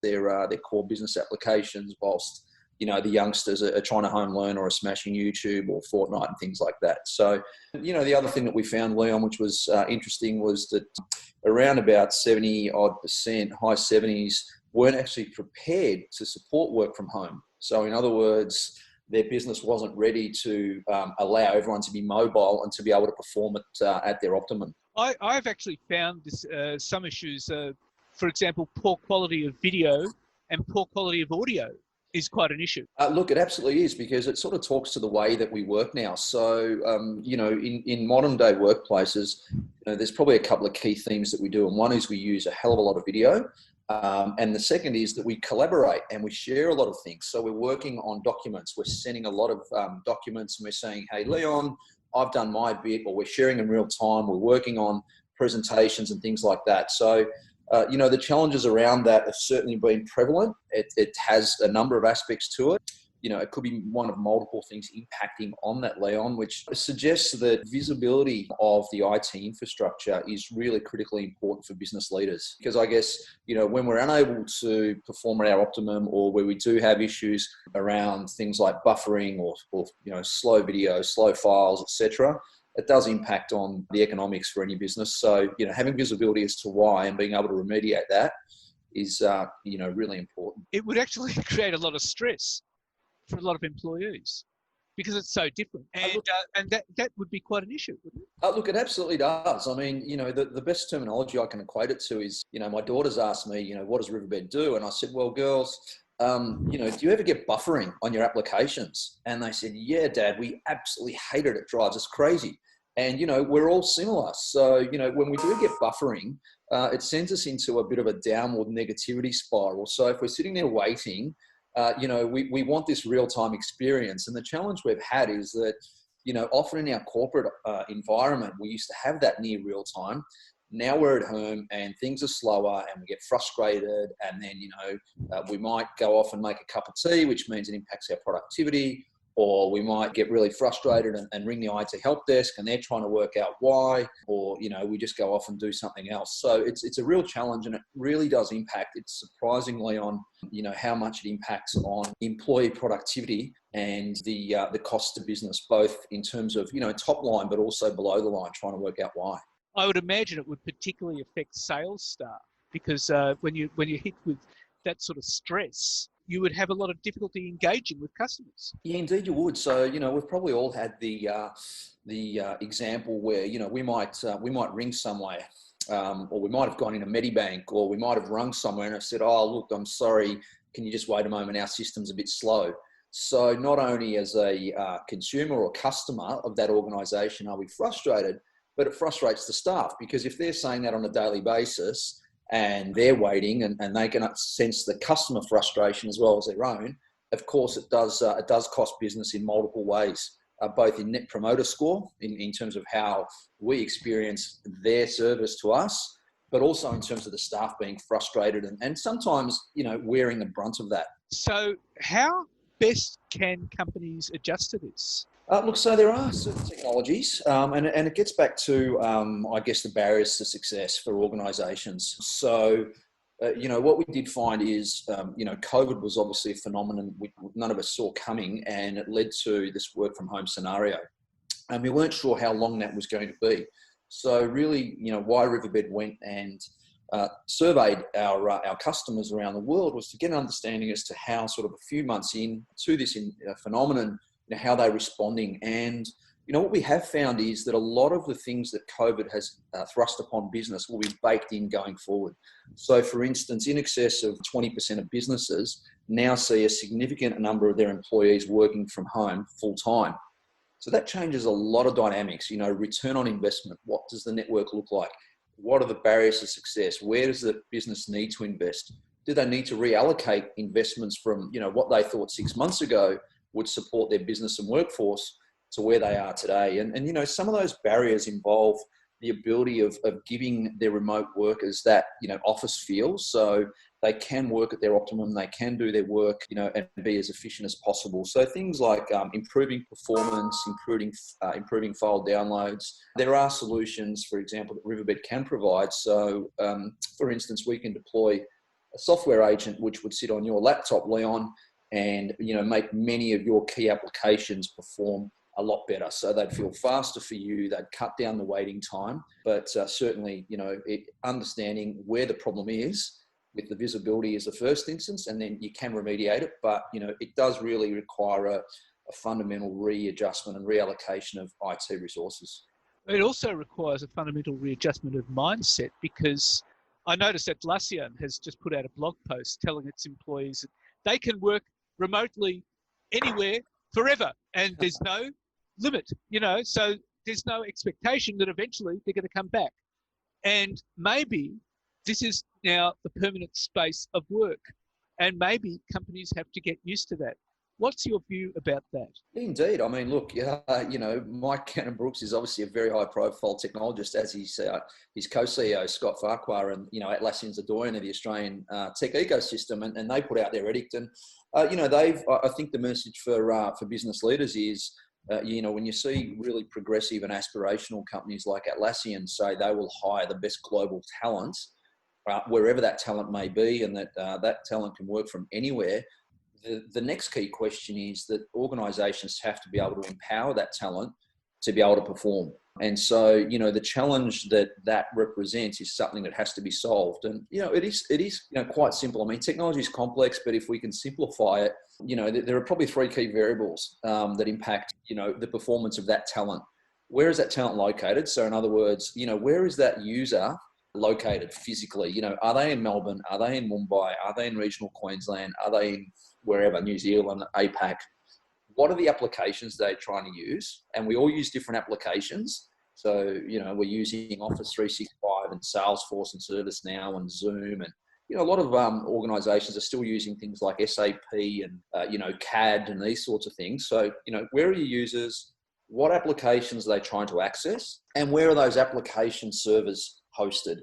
their core business applications, whilst the youngsters are trying to home learn or are smashing YouTube or Fortnite and things like that. So, the other thing that we found, Leon, which was interesting, was that around about 70-odd%, high 70s, weren't actually prepared to support work from home. So in other words, their business wasn't ready to allow everyone to be mobile and to be able to perform it at their optimum. I've actually found this, some issues, for example, poor quality of video and poor quality of audio is quite an issue. Look, it absolutely is, because it sort of talks to the way that we work now. So, in modern day workplaces, there's probably a couple of key themes that we do. And one is we use a hell of a lot of video. And the second is that we collaborate and we share a lot of things. So we're working on documents. We're sending a lot of documents and we're saying, hey, Leon, I've done my bit, or we're sharing in real time. We're working on presentations and things like that. So, the challenges around that have certainly been prevalent. It has a number of aspects to it. It could be one of multiple things impacting on that, Leon, which suggests that visibility of the IT infrastructure is really critically important for business leaders. Because I guess, when we're unable to perform at our optimum, or where we do have issues around things like buffering or slow video, slow files, etc., it does impact on the economics for any business. So, having visibility as to why and being able to remediate that is, really important. It would actually create a lot of stress for a lot of employees because it's so different. And that would be quite an issue, wouldn't it? Look, it absolutely does. I mean, the best terminology I can equate it to is, my daughter's asked me, what does Riverbed do? And I said, well, girls, do you ever get buffering on your applications? And they said, yeah, Dad, we absolutely hate it. It drives us crazy. And, we're all similar. So, when we do get buffering, it sends us into a bit of a downward negativity spiral. So if we're sitting there waiting, we want this real-time experience. And the challenge we've had is that, often in our corporate environment, we used to have that near real time. Now we're at home and things are slower and we get frustrated. And then, we might go off and make a cup of tea, which means it impacts our productivity. Or we might get really frustrated and ring the IT help desk and they're trying to work out why, or, we just go off and do something else. So it's a real challenge, and it really does impact. It's surprisingly on, how much it impacts on employee productivity and the cost to business, both in terms of, top line, but also below the line, trying to work out why. I would imagine it would particularly affect sales staff because when you're hit with that sort of stress, you would have a lot of difficulty engaging with customers. Yeah, indeed you would. So, we've probably all had the example where, we might ring somewhere, or we might have gone in a Medibank, or we might have rung somewhere and have said, oh, look, I'm sorry, can you just wait a moment? Our system's a bit slow. So not only as a consumer or customer of that organisation are we frustrated, but it frustrates the staff, because if they're saying that on a daily basis, and they're waiting and they can sense the customer frustration as well as their own, of course it does cost business in multiple ways, both in net promoter score, in terms of how we experience their service to us, but also in terms of the staff being frustrated and sometimes, wearing the brunt of that. So how best can companies adjust to this? Look, so there are certain technologies, and it gets back to, I guess, the barriers to success for organisations. So, what we did find is, COVID was obviously a phenomenon none of us saw coming, and it led to this work from home scenario. And we weren't sure how long that was going to be. So really, why Riverbed went and surveyed our customers around the world was to get an understanding as to how, sort of a few months into this phenomenon, how they're responding. And, what we have found is that a lot of the things that COVID has thrust upon business will be baked in going forward. So for instance, in excess of 20% of businesses now see a significant number of their employees working from home full time. So that changes a lot of dynamics, return on investment. What does the network look like? What are the barriers to success? Where does the business need to invest? Do they need to reallocate investments from, what they thought 6 months ago would support their business and workforce to where they are today? And some of those barriers involve the ability of giving their remote workers that, office feel, so they can work at their optimum, they can do their work, and be as efficient as possible. So things like improving performance, improving file downloads. There are solutions, for example, that Riverbed can provide. So, for instance, we can deploy a software agent which would sit on your laptop, Leon, and make many of your key applications perform a lot better. So they'd feel faster for you. They'd cut down the waiting time. But certainly, understanding where the problem is with the visibility is the first instance, and then you can remediate it. But it does really require a fundamental readjustment and reallocation of IT resources. It also requires a fundamental readjustment of mindset, because I noticed that Atlassian has just put out a blog post telling its employees that they can work remotely anywhere forever, and there's no limit, so there's no expectation that eventually they're going to come back. And maybe this is now the permanent space of work, and maybe companies have to get used to that. What's your view about that? Indeed. I mean, look, Mike Cannon-Brooks is obviously a very high-profile technologist, as his co-CEO, Scott Farquhar, and, Atlassian's a doyen of the Australian tech ecosystem, and they put out their edict. And, I think the message for business leaders is, when you see really progressive and aspirational companies like Atlassian say they will hire the best global talent, wherever that talent may be, and that talent can work from anywhere, the next key question is that organisations have to be able to empower that talent to be able to perform. And so, the challenge that represents is something that has to be solved. And, it is quite simple. I mean, technology is complex, but if we can simplify it, there are probably three key variables that impact, the performance of that talent. Where is that talent located? So in other words, where is that user located physically? Are they in Melbourne? Are they in Mumbai? Are they in regional Queensland? Are they in wherever, New Zealand, APAC? What are the applications they're trying to use? And we all use different applications. So, we're using Office 365 and Salesforce and ServiceNow and Zoom. And, a lot of organizations are still using things like SAP and, CAD and these sorts of things. So, where are your users? What applications are they trying to access? And where are those application servers hosted?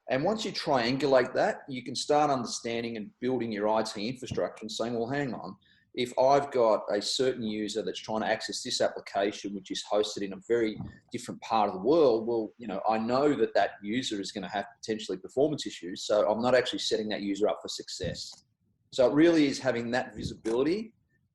And once you triangulate that, you can start understanding and building your IT infrastructure and saying, well, hang on, if I've got a certain user that's trying to access this application, which is hosted in a very different part of the world, well, I know that user is going to have potentially performance issues. So I'm not actually setting that user up for success. So it really is having that visibility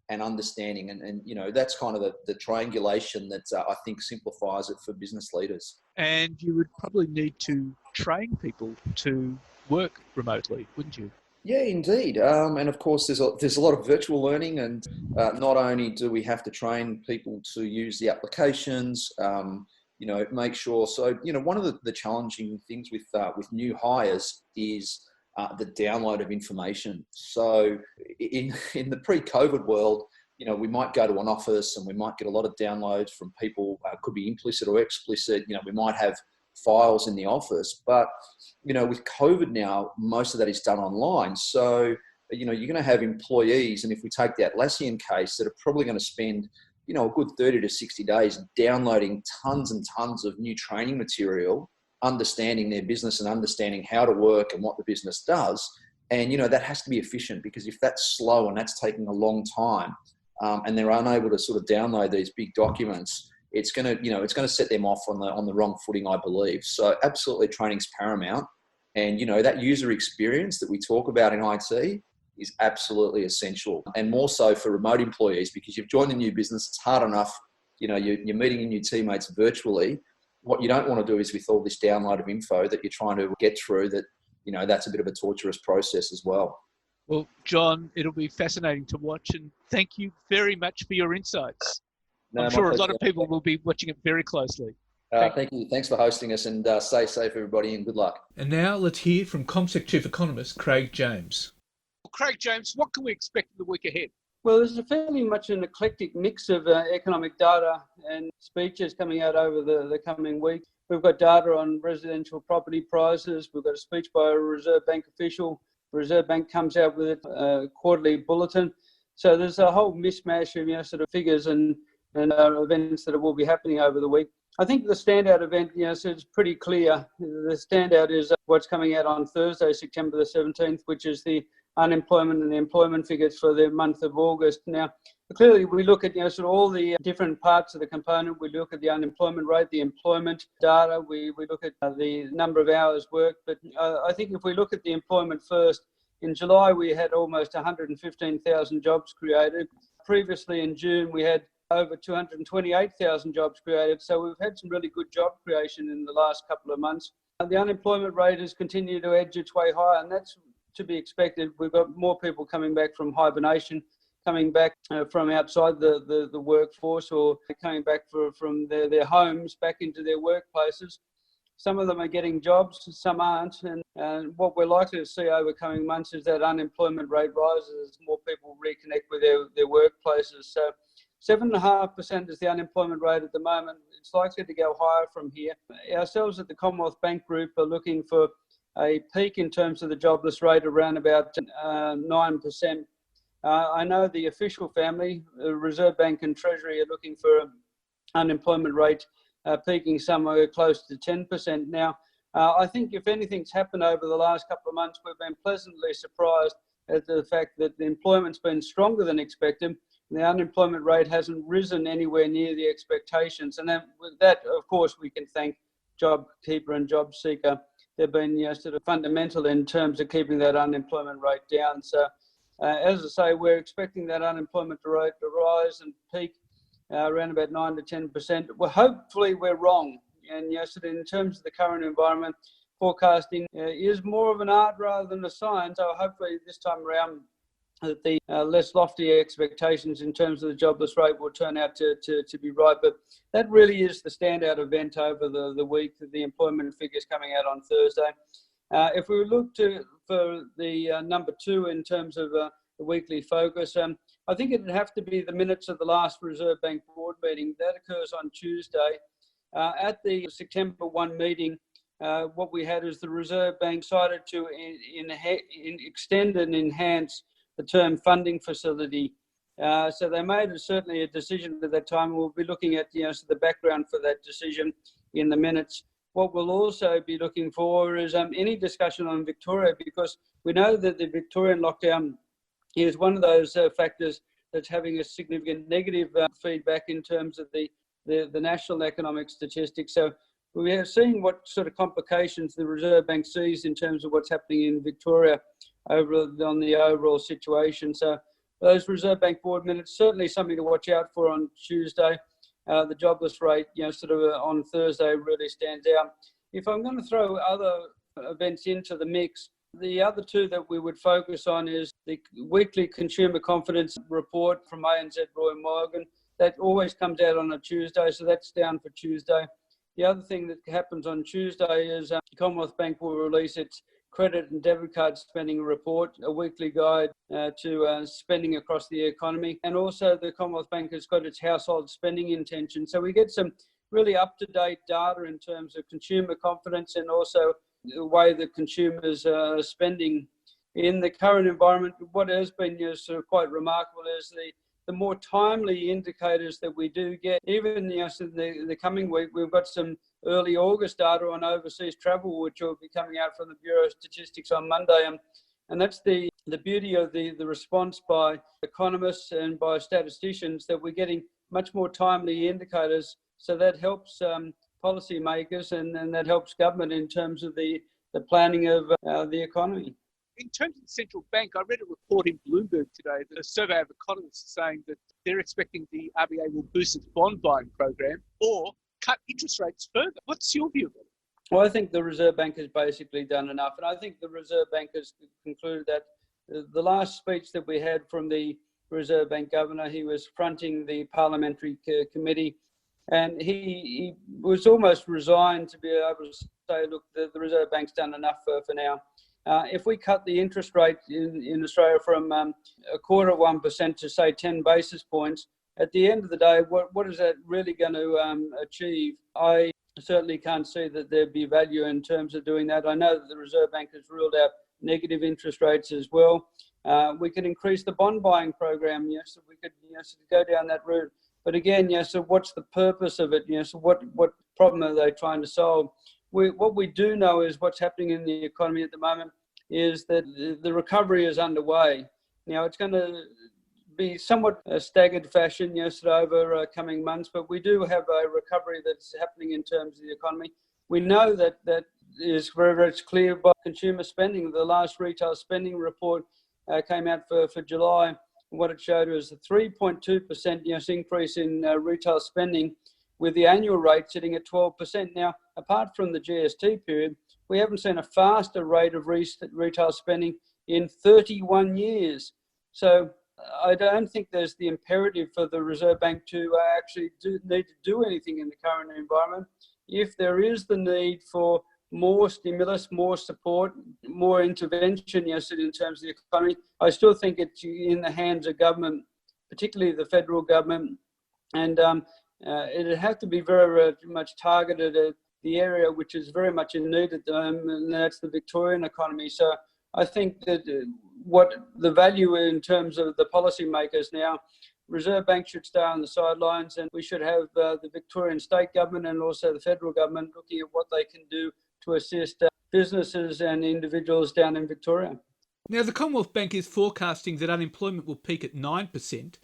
and understanding. And that's kind of the triangulation that I think simplifies it for business leaders. And you would probably need to train people to work remotely, wouldn't you? Yeah, indeed. And of course, there's a lot of virtual learning, and not only do we have to train people to use the applications, make sure. So, one of the challenging things with new hires is the download of information. So in the pre-COVID world, we might go to an office and we might get a lot of downloads from people, could be implicit or explicit. We might have files in the office, but, with COVID now, most of that is done online. So, you're going to have employees, and if we take the Atlassian case, that are probably going to spend, a good 30 to 60 days downloading tons and tons of new training material, understanding their business and understanding how to work and what the business does. And, that has to be efficient, because if that's slow and that's taking a long time, and they're unable to sort of download these big documents, it's going to set them off on the wrong footing, I believe. So absolutely, training's paramount. And, that user experience that we talk about in IT is absolutely essential, and more so for remote employees, because you've joined a new business. It's hard enough, you're meeting your new teammates virtually. What you don't want to do is, with all this download of info that you're trying to get through, that's a bit of a torturous process as well. Well, John, it'll be fascinating to watch, and thank you very much for your insights. I'm sure a lot of people will be watching it very closely. Thank you. Thanks for hosting us, and stay safe, everybody, and good luck. And now let's hear from CommSec Chief Economist Craig James. Craig James, what can we expect in the week ahead? Well, there's a fairly much an eclectic mix of economic data and speeches coming out over the coming week. We've got data on residential property prices. We've got a speech by a Reserve Bank official. The Reserve Bank comes out with a quarterly bulletin. So there's a whole mishmash of sort of figures and events that will be happening over the week. I think the standout event, so it's pretty clear. The standout is what's coming out on Thursday, September the 17th, which is the unemployment and the employment figures for the month of August. Now, clearly we look at sort of all the different parts of the component. We look at the unemployment rate, the employment data. We look at the number of hours worked. But I think if we look at the employment first, In July, we had almost 115,000 jobs created. Previously in June, we had over 228,000 jobs created. So we've had some really good job creation in the last couple of months. The unemployment rate has continued to edge its way higher, and that's to be expected. We've got more people coming back from hibernation, coming back from outside the workforce, or coming back from their homes back into their workplaces. Some of them are getting jobs, some aren't. And what we're likely to see over coming months is that unemployment rate rises as more people reconnect with their workplaces. So 7.5% is the unemployment rate at the moment. It's likely to go higher from here. Ourselves at the Commonwealth Bank Group are looking for a peak in terms of the jobless rate around about 9%. I know the official family, Reserve Bank and Treasury, are looking for an unemployment rate peaking somewhere close to 10%. Now, I think if anything's happened over the last couple of months, we've been pleasantly surprised at the fact that the employment's been stronger than expected. The unemployment rate hasn't risen anywhere near the expectations. And then with that, of course, we can thank JobKeeper and JobSeeker. They've been sort of fundamental in terms of keeping that unemployment rate down. So, as I say, we're expecting that unemployment rate to rise and peak around about 9 to 10%. Well, hopefully we're wrong. And yes, in terms of the current environment, forecasting is more of an art rather than a science. So hopefully this time around, that the less lofty expectations in terms of the jobless rate will turn out to be right. But that really is the standout event over the week, the employment figures coming out on Thursday. If we look for the number two in terms of the weekly focus, I think it would have to be the minutes of the last Reserve Bank board meeting. That occurs on Tuesday. At the September 1 meeting, what we had is the Reserve Bank decided to extend and enhance the term funding facility. So they made certainly a decision at that time. We'll be looking at the background for that decision in the minutes. What we'll also be looking for is any discussion on Victoria, because we know that the Victorian lockdown is one of those factors that's having a significant negative feedback in terms of the national economic statistics. So we are seeing what sort of complications the Reserve Bank sees in terms of what's happening in Victoria on the overall situation. So those Reserve Bank board minutes, certainly something to watch out for on Tuesday. The jobless rate, on Thursday really stands out. If I'm going to throw other events into the mix, the other two that we would focus on is the weekly consumer confidence report from ANZ Roy Morgan. That always comes out on a Tuesday, so that's down for Tuesday. The other thing that happens on Tuesday is Commonwealth Bank will release its credit and debit card spending report, a weekly guide to spending across the economy. And also the Commonwealth Bank has got its household spending intention. So we get some really up-to-date data in terms of consumer confidence and also the way that consumers are spending. In the current environment, what has been sort of quite remarkable is the more timely indicators that we do get. Even in the coming week, we've got some early August data on overseas travel, which will be coming out from the Bureau of Statistics on Monday. And that's the beauty of the response by economists and by statisticians, that we're getting much more timely indicators. So that helps policymakers and that helps government in terms of the planning of the economy. In terms of the central bank, I read a report in Bloomberg today that a survey of economists saying that they're expecting the RBA will boost its bond buying program or cut interest rates further. What's your view of it? Well, I think the Reserve Bank has basically done enough. And I think the Reserve Bank has concluded that the last speech that we had from the Reserve Bank governor, he was fronting the parliamentary committee, and he was almost resigned to be able to say, look, the Reserve Bank's done enough for now. If we cut the interest rate in Australia from 0.25% to, say, 10 basis points, at the end of the day, what is that really going to achieve? I certainly can't see that there'd be value in terms of doing that. I know that the Reserve Bank has ruled out negative interest rates as well. We could increase the bond buying program, so we could go down that route. But again, so what's the purpose of it? So what problem are they trying to solve? What we do know is what's happening in the economy at the moment is that the recovery is underway. Now, it's going to be somewhat a staggered fashion, over coming months, but we do have a recovery that's happening in terms of the economy. We know that is very, very clear by consumer spending. The last retail spending report came out for July. What it showed was a 3.2% increase in retail spending, with the annual rate sitting at 12%. Now, apart from the GST period, we haven't seen a faster rate of retail spending in 31 years. So I don't think there's the imperative for the Reserve Bank to actually need to do anything in the current environment. If there is the need for more stimulus, more support, more intervention, in terms of the economy, I still think it's in the hands of government, particularly the federal government, and it'd have to be very, very much targeted at the area which is very much in need at the moment, and that's the Victorian economy. So I think that what the value in terms of the policymakers now, Reserve Bank should stay on the sidelines, and we should have the Victorian state government and also the federal government looking at what they can do to assist businesses and individuals down in Victoria. Now, the Commonwealth Bank is forecasting that unemployment will peak at 9%.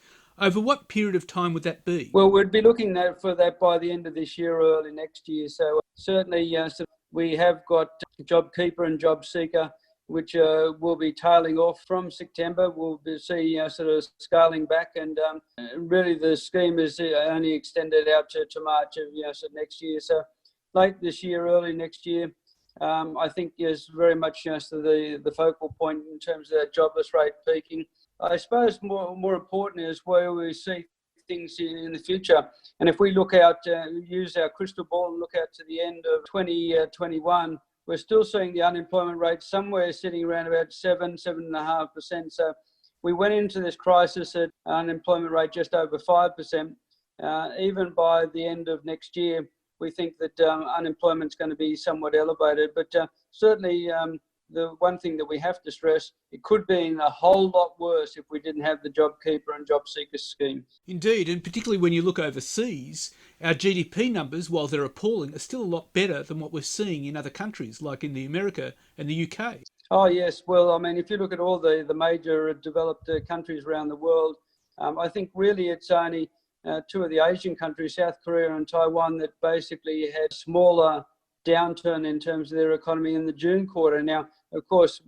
Over what period of time would that be? Well, we'd be looking for that by the end of this year or early next year. So certainly we have got JobKeeper and JobSeeker, which will be tailing off from September. We'll see sort of scaling back, and really the scheme is only extended out to March of next year. So late this year, early next year, I think is very much the focal point in terms of that jobless rate peaking. I suppose more important is where we see things in the future. And if we look out, use our crystal ball and look out to the end of 2021, we're still seeing the unemployment rate somewhere sitting around about 7.5%. So we went into this crisis at unemployment rate just over 5%. Even by the end of next year, we think that unemployment's going to be somewhat elevated. But certainly the one thing that we have to stress, it could be a whole lot worse if we didn't have the JobKeeper and JobSeeker scheme. Indeed, and particularly when you look overseas, our GDP numbers, while they're appalling, are still a lot better than what we're seeing in other countries, like in America and the UK. Oh, yes. Well, I mean, if you look at all the major developed countries around the world, I think really it's only two of the Asian countries, South Korea and Taiwan, that basically had smaller downturn in terms of their economy in the June quarter. Now, of course,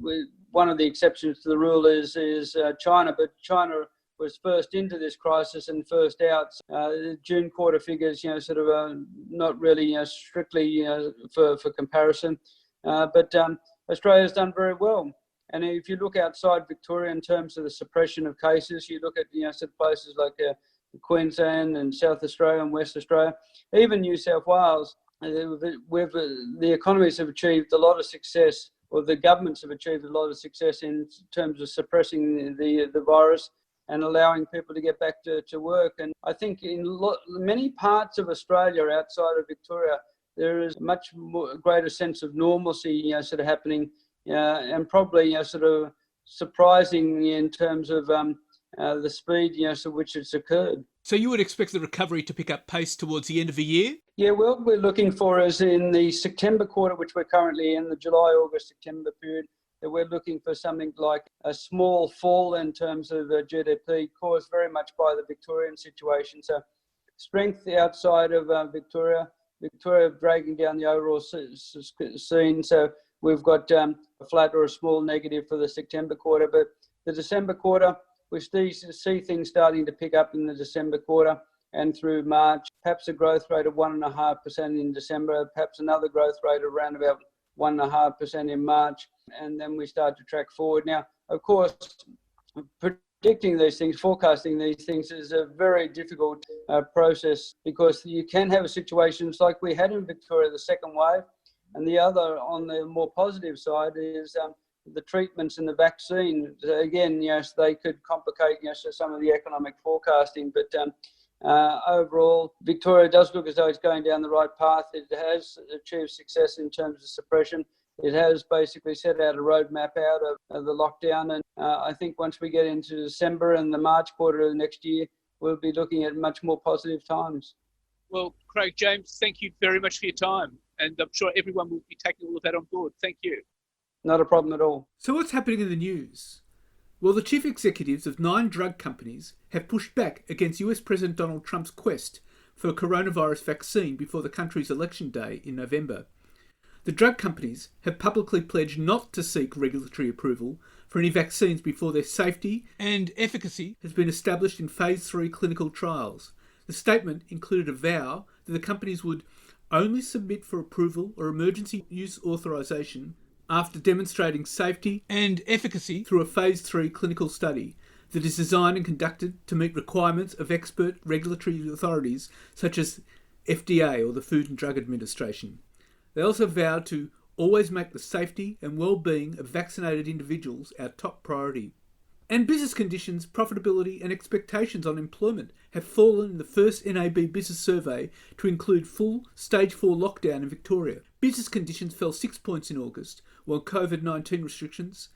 one of the exceptions to the rule is China, but China was first into this crisis and first out. The June quarter figures, not really strictly for comparison, but Australia's done very well. And if you look outside Victoria in terms of the suppression of cases, you look at places like Queensland and South Australia and West Australia, even New South Wales, the economies have achieved a lot of success, or the governments have achieved a lot of success in terms of suppressing the virus and allowing people to get back to work. And I think in many parts of Australia outside of Victoria, there is a much greater sense of normalcy happening, and probably sort of surprising in terms of the speed which it's occurred. So you would expect the recovery to pick up pace towards the end of the year? Yeah, well, we're looking for is in the September quarter, which we're currently in, the July, August, September period, that we're looking for something like a small fall in terms of GDP, caused very much by the Victorian situation. So strength outside of Victoria dragging down the overall scene. So we've got a flat or a small negative for the September quarter, but the December quarter, we see things starting to pick up in the December quarter and through March, perhaps a growth rate of 1.5% in December, perhaps another growth rate of around about 1.5% in March, and then we start to track forward. Now, of course, predicting these things, forecasting these things is a very difficult process, because you can have situations like we had in Victoria, the second wave, and the other, on the more positive side, is the treatments and the vaccine. Again, they could complicate some of the economic forecasting, but overall, Victoria does look as though it's going down the right path. It has achieved success in terms of suppression. It has basically set out a roadmap out of the lockdown, and I think once we get into December and the March quarter of next year, we'll be looking at much more positive times. Well, Craig James, thank you very much for your time, and I'm sure everyone will be taking all of that on board. Thank you. Not a problem at all. So what's happening in the news? Well, the chief executives of 9 drug companies have pushed back against US President Donald Trump's quest for a coronavirus vaccine before the country's election day in November. The drug companies have publicly pledged not to seek regulatory approval for any vaccines before their safety and efficacy has been established in phase 3 clinical trials. The statement included a vow that the companies would only submit for approval or emergency use authorisation after demonstrating safety and efficacy through a phase 3 clinical study that is designed and conducted to meet requirements of expert regulatory authorities such as FDA or the Food and Drug Administration. They also vowed to always make the safety and well-being of vaccinated individuals our top priority. And business conditions, profitability and expectations on employment have fallen in the first NAB Business Survey to include full Stage 4 lockdown in Victoria. Business conditions fell 6 points in August, while COVID-19 restrictions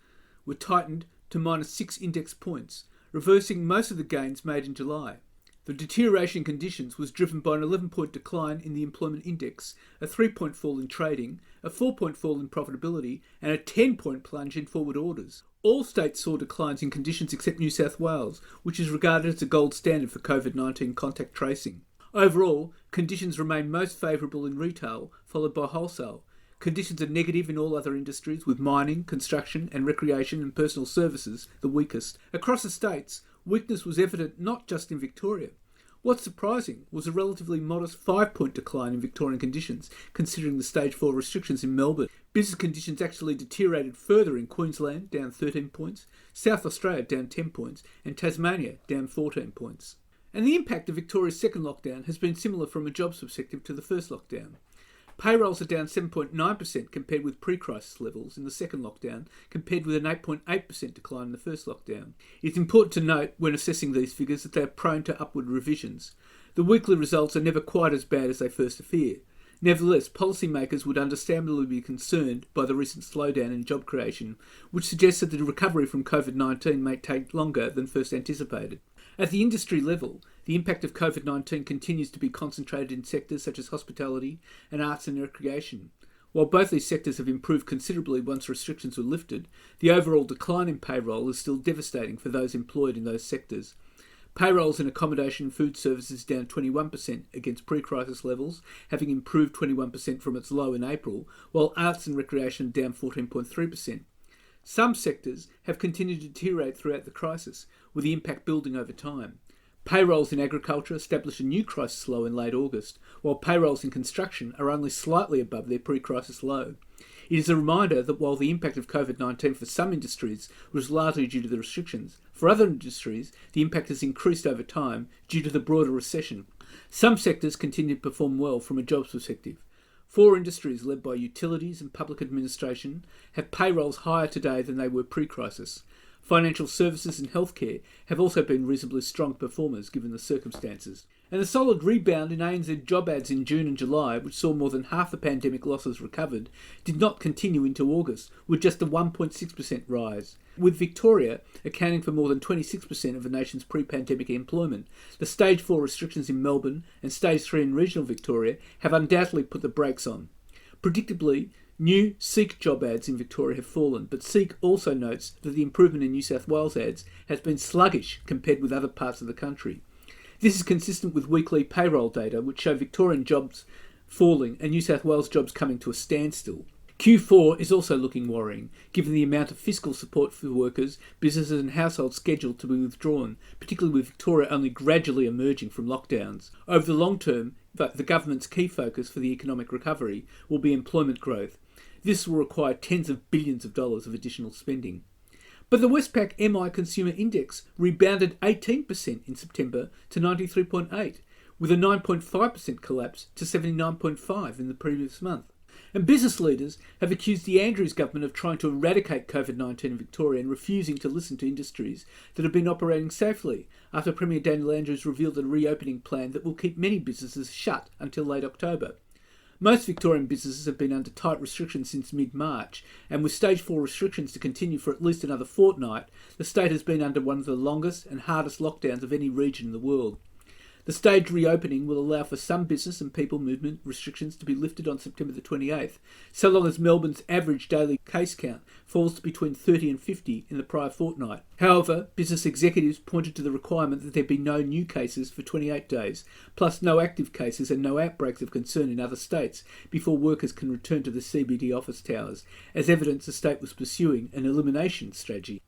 were tightened to -6 index points, reversing most of the gains made in July. The deterioration in conditions was driven by an 11-point decline in the employment index, a 3-point fall in trading, a 4-point fall in profitability, and a 10-point plunge in forward orders. All states saw declines in conditions except New South Wales, which is regarded as a gold standard for COVID-19 contact tracing. Overall, conditions remain most favourable in retail, followed by wholesale. Conditions are negative in all other industries, with mining, construction and recreation and personal services the weakest. Across the states, weakness was evident not just in Victoria. What's surprising was a relatively modest 5-point decline in Victorian conditions, considering the Stage 4 restrictions in Melbourne. Business conditions actually deteriorated further in Queensland, down 13 points, South Australia down 10 points, and Tasmania down 14 points. And the impact of Victoria's second lockdown has been similar from a jobs perspective to the first lockdown. Payrolls are down 7.9% compared with pre-crisis levels in the second lockdown, compared with an 8.8% decline in the first lockdown. It's important to note when assessing these figures that they are prone to upward revisions. The weekly results are never quite as bad as they first appear. Nevertheless, policymakers would understandably be concerned by the recent slowdown in job creation, which suggests that the recovery from COVID-19 may take longer than first anticipated. At the industry level, the impact of COVID-19 continues to be concentrated in sectors such as hospitality and arts and recreation. While both these sectors have improved considerably once restrictions were lifted, the overall decline in payroll is still devastating for those employed in those sectors. Payrolls in accommodation and food services down 21% against pre-crisis levels, having improved 21% from its low in April, while arts and recreation down 14.3%. Some sectors have continued to deteriorate throughout the crisis, with the impact building over time. Payrolls in agriculture established a new crisis low in late August, while payrolls in construction are only slightly above their pre-crisis low. It is a reminder that while the impact of COVID-19 for some industries was largely due to the restrictions, for other industries the impact has increased over time due to the broader recession. Some sectors continue to perform well from a jobs perspective. 4 industries led by utilities and public administration have payrolls higher today than they were pre-crisis. Financial services and healthcare have also been reasonably strong performers given the circumstances. And the solid rebound in ANZ job ads in June and July, which saw more than half the pandemic losses recovered, did not continue into August, with just a 1.6% rise. With Victoria accounting for more than 26% of the nation's pre-pandemic employment, the Stage 4 restrictions in Melbourne and Stage 3 in regional Victoria have undoubtedly put the brakes on. Predictably, new SEEK job ads in Victoria have fallen, but SEEK also notes that the improvement in New South Wales ads has been sluggish compared with other parts of the country. This is consistent with weekly payroll data, which show Victorian jobs falling and New South Wales jobs coming to a standstill. Q4 is also looking worrying, given the amount of fiscal support for workers, businesses and households scheduled to be withdrawn, particularly with Victoria only gradually emerging from lockdowns. Over the long term, the government's key focus for the economic recovery will be employment growth. This will require tens of billions of dollars of additional spending. But the Westpac MI Consumer Index rebounded 18% in September to 93.8, with a 9.5% collapse to 79.5 in the previous month. And business leaders have accused the Andrews government of trying to eradicate COVID-19 in Victoria and refusing to listen to industries that have been operating safely, after Premier Daniel Andrews revealed a reopening plan that will keep many businesses shut until late October. Most Victorian businesses have been under tight restrictions since mid-March, and with Stage 4 restrictions to continue for at least another fortnight, the state has been under one of the longest and hardest lockdowns of any region in the world. The staged reopening will allow for some business and people movement restrictions to be lifted on September the 28th, so long as Melbourne's average daily case count falls to between 30 and 50 in the prior fortnight. However, business executives pointed to the requirement that there be no new cases for 28 days, plus no active cases and no outbreaks of concern in other states before workers can return to the CBD office towers, as evidence the state was pursuing an elimination strategy.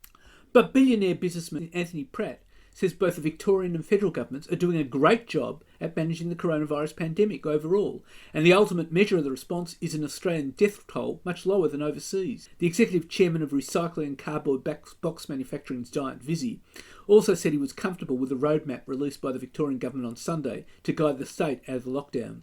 But billionaire businessman Anthony Pratt says both the Victorian and federal governments are doing a great job at managing the coronavirus pandemic overall, and the ultimate measure of the response is an Australian death toll much lower than overseas. The executive chairman of recycling and cardboard box manufacturing giant Visy also said he was comfortable with the roadmap released by the Victorian government on Sunday to guide the state out of the lockdown.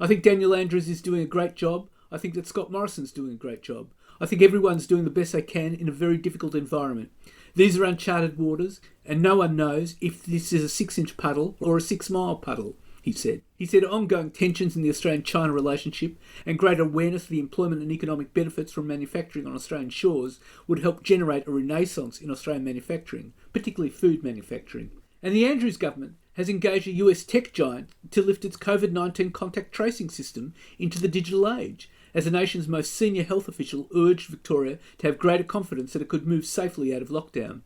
I think Daniel Andrews is doing a great job. I think that Scott Morrison's doing a great job. I think everyone's doing the best they can in a very difficult environment. These are uncharted waters, and no one knows if this is a 6-inch puddle or a 6-mile puddle, he said. He said ongoing tensions in the Australian-China relationship and greater awareness of the employment and economic benefits from manufacturing on Australian shores would help generate a renaissance in Australian manufacturing, particularly food manufacturing. And the Andrews government has engaged a US tech giant to lift its COVID-19 contact tracing system into the digital age, as the nation's most senior health official urged Victoria to have greater confidence that it could move safely out of lockdown.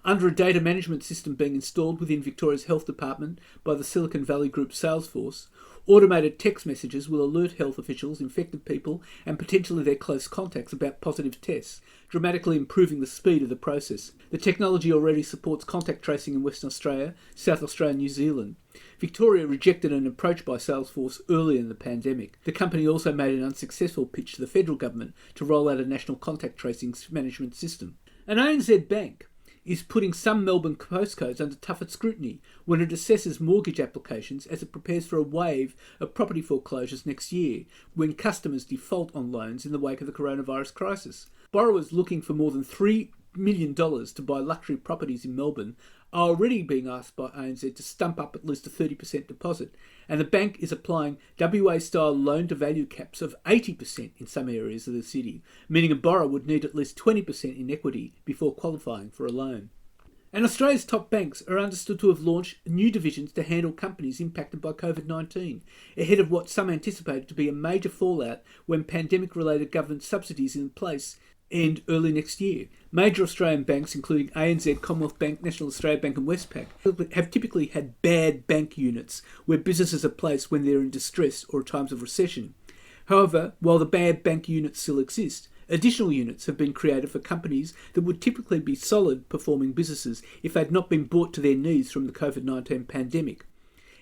Under a data management system being installed within Victoria's health department by the Silicon Valley Group Salesforce, automated text messages will alert health officials, infected people and potentially their close contacts about positive tests, dramatically improving the speed of the process. The technology already supports contact tracing in Western Australia, South Australia and New Zealand. Victoria rejected an approach by Salesforce early in the pandemic. The company also made an unsuccessful pitch to the federal government to roll out a national contact tracing management system. An ANZ bank is putting some Melbourne postcodes under tougher scrutiny when it assesses mortgage applications as it prepares for a wave of property foreclosures next year when customers default on loans in the wake of the coronavirus crisis. Borrowers looking for more than $3 million to buy luxury properties in Melbourne are already being asked by ANZ to stump up at least a 30% deposit, and the bank is applying WA-style loan-to-value caps of 80% in some areas of the city, meaning a borrower would need at least 20% in equity before qualifying for a loan. And Australia's top banks are understood to have launched new divisions to handle companies impacted by COVID-19, ahead of what some anticipated to be a major fallout when pandemic-related government subsidies in place end early next year. Major Australian banks, including ANZ, Commonwealth Bank, National Australia Bank and Westpac, have typically had bad bank units where businesses are placed when they're in distress or at times of recession. However, while the bad bank units still exist, additional units have been created for companies that would typically be solid performing businesses if they had not been brought to their knees from the COVID-19 pandemic.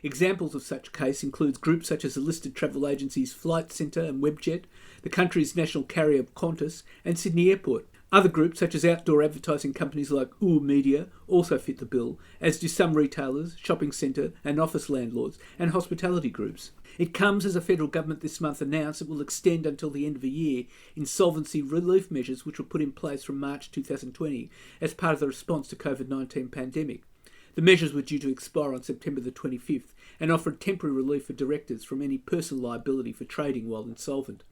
Examples of such case includes groups such as the listed travel agencies Flight Centre and Webjet, the country's national carrier Qantas and Sydney Airport. Other groups such as outdoor advertising companies like Media also fit the bill, as do some retailers, shopping centre and office landlords and hospitality groups. It comes as the federal government this month announced it will extend until the end of the year insolvency relief measures which were put in place from March 2020 as part of the response to COVID-19 pandemic. The measures were due to expire on September the 25th and offered temporary relief for directors from any personal liability for trading while insolvent.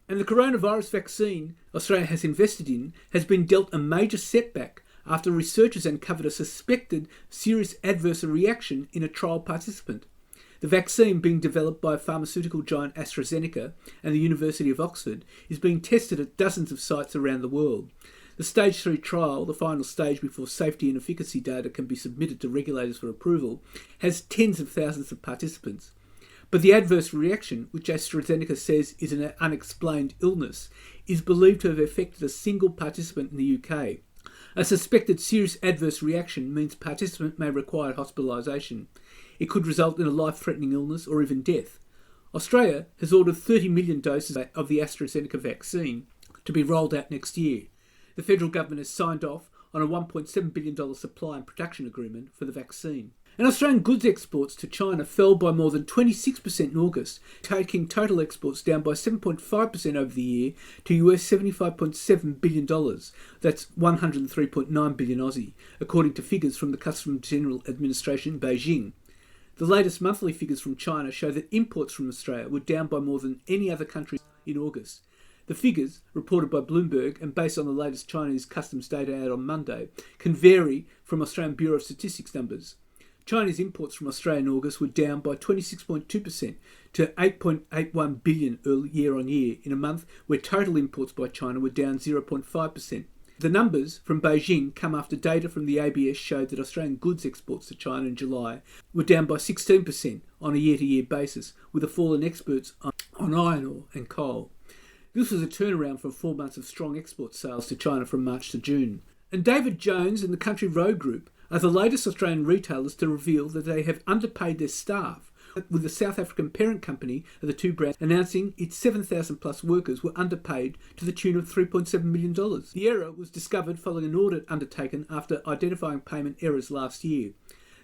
And the coronavirus vaccine Australia has invested in has been dealt a major setback after researchers uncovered a suspected serious adverse reaction in a trial participant. The vaccine being developed by pharmaceutical giant AstraZeneca and the University of Oxford is being tested at dozens of sites around the world. The Stage 3 trial, the final stage before safety and efficacy data can be submitted to regulators for approval, has tens of thousands of participants. But the adverse reaction, which AstraZeneca says is an unexplained illness, is believed to have affected a single participant in the UK. A suspected serious adverse reaction means participant may require hospitalisation. It could result in a life-threatening illness or even death. Australia has ordered 30 million doses of the AstraZeneca vaccine to be rolled out next year. The federal government has signed off on a $1.7 billion supply and production agreement for the vaccine. And Australian goods exports to China fell by more than 26% in August, taking total exports down by 7.5% over the year to US $75.7 billion. That's 103.9 billion Aussie, according to figures from the Customs General Administration in Beijing. The latest monthly figures from China show that imports from Australia were down by more than any other country in August. The figures, reported by Bloomberg and based on the latest Chinese customs data out on Monday, can vary from Australian Bureau of Statistics numbers. China's imports from Australia in August were down by 26.2% to 8.81 billion year on year in a month where total imports by China were down 0.5%. The numbers from Beijing come after data from the ABS showed that Australian goods exports to China in July were down by 16% on a year-to-year basis, with a fall in exports on iron ore and coal. This was a turnaround from 4 months of strong export sales to China from March to June. And David Jones and the Country Road Group are the latest Australian retailers to reveal that they have underpaid their staff, with the South African parent company of the two brands announcing its 7,000 plus workers were underpaid to the tune of $3.7 million. The error was discovered following an audit undertaken after identifying payment errors last year.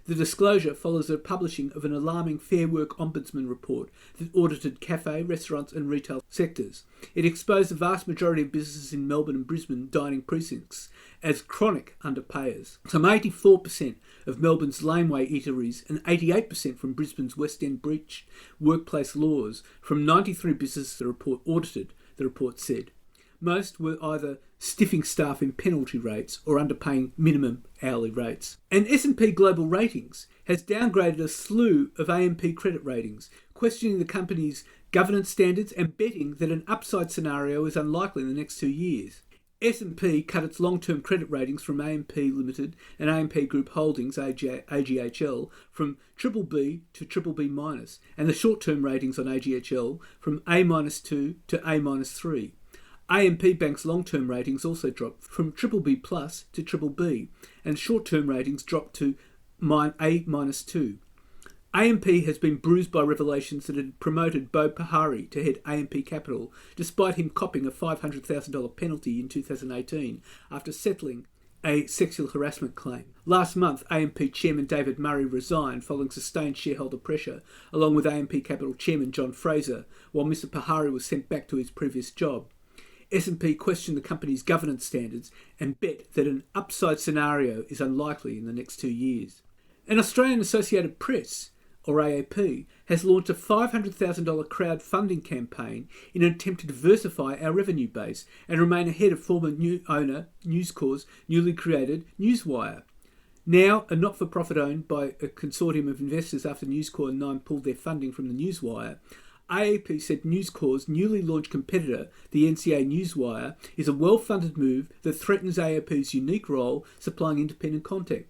The disclosure follows the publishing of an alarming Fair Work Ombudsman report that audited cafe, restaurants and retail sectors. It exposed the vast majority of businesses in Melbourne and Brisbane dining precincts as chronic underpayers. Some 84% of Melbourne's laneway eateries and 88% from Brisbane's West End breached workplace laws from 93 businesses the report audited, the report said. Most were either stiffing staff in penalty rates or underpaying minimum hourly rates. And S&P Global Ratings has downgraded a slew of AMP credit ratings, questioning the company's governance standards and betting that an upside scenario is unlikely in the next 2 years. S&P cut its long-term credit ratings from AMP Limited and AMP Group Holdings, AGHL, from BBB to BBB-, and the short-term ratings on AGHL from A-2 to A-3. AMP Bank's long-term ratings also dropped from BBB+ to BBB, and short-term ratings dropped to A-2. AMP has been bruised by revelations that had promoted Bo Pahari to head AMP Capital, despite him copping a $500,000 penalty in 2018 after settling a sexual harassment claim. Last month, AMP Chairman David Murray resigned following sustained shareholder pressure, along with AMP Capital Chairman John Fraser, while Mr Pahari was sent back to his previous job. S&P questioned the company's governance standards and bet that an upside scenario is unlikely in the next 2 years. An Australian Associated Press, or AAP, has launched a $500,000 crowdfunding campaign in an attempt to diversify our revenue base and remain ahead of former new owner News Corp's newly created Newswire. Now a not-for-profit owned by a consortium of investors after News Corp and Nine pulled their funding from the Newswire, AAP said News Corp's newly launched competitor, the NCA Newswire, is a well-funded move that threatens AAP's unique role supplying independent content.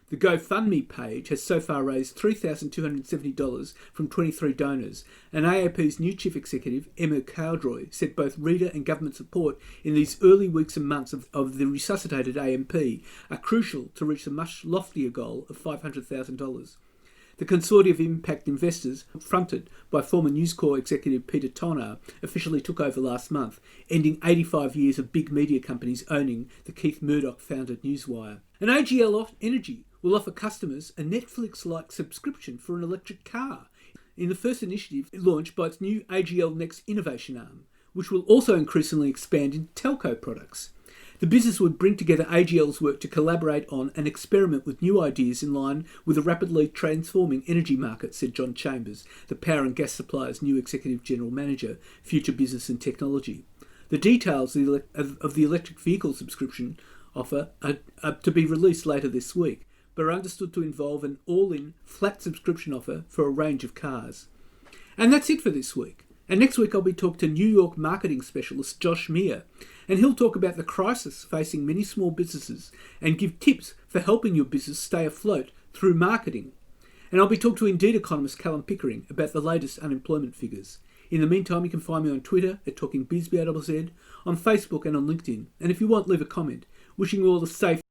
The GoFundMe page has so far raised $3,270 from 23 donors, and AAP's new chief executive, Emma Cowdroy, said both reader and government support in these early weeks and months of the resuscitated AMP are crucial to reach the much loftier goal of $500,000. The consortium of impact investors, fronted by former News Corp executive Peter Tonner, officially took over last month, ending 85 years of big media companies owning the Keith Murdoch-founded Newswire. And AGL Energy will offer customers a Netflix-like subscription for an electric car in the first initiative launched by its new AGL Next innovation arm, which will also increasingly expand in telco products. The business would bring together AGL's work to collaborate on and experiment with new ideas in line with the rapidly transforming energy market, said John Chambers, the power and gas supplier's new Executive General Manager, Future Business and Technology. The details of the electric vehicle subscription offer are to be released later this week, but are understood to involve an all-in flat subscription offer for a range of cars. And that's it for this week. And next week I'll be talking to New York marketing specialist Josh Meir, and he'll talk about the crisis facing many small businesses and give tips for helping your business stay afloat through marketing. And I'll be talking to Indeed economist Callum Pickering about the latest unemployment figures. In the meantime, you can find me on Twitter at TalkingBizBizz, on Facebook and on LinkedIn. And if you want, leave a comment. Wishing you all the safe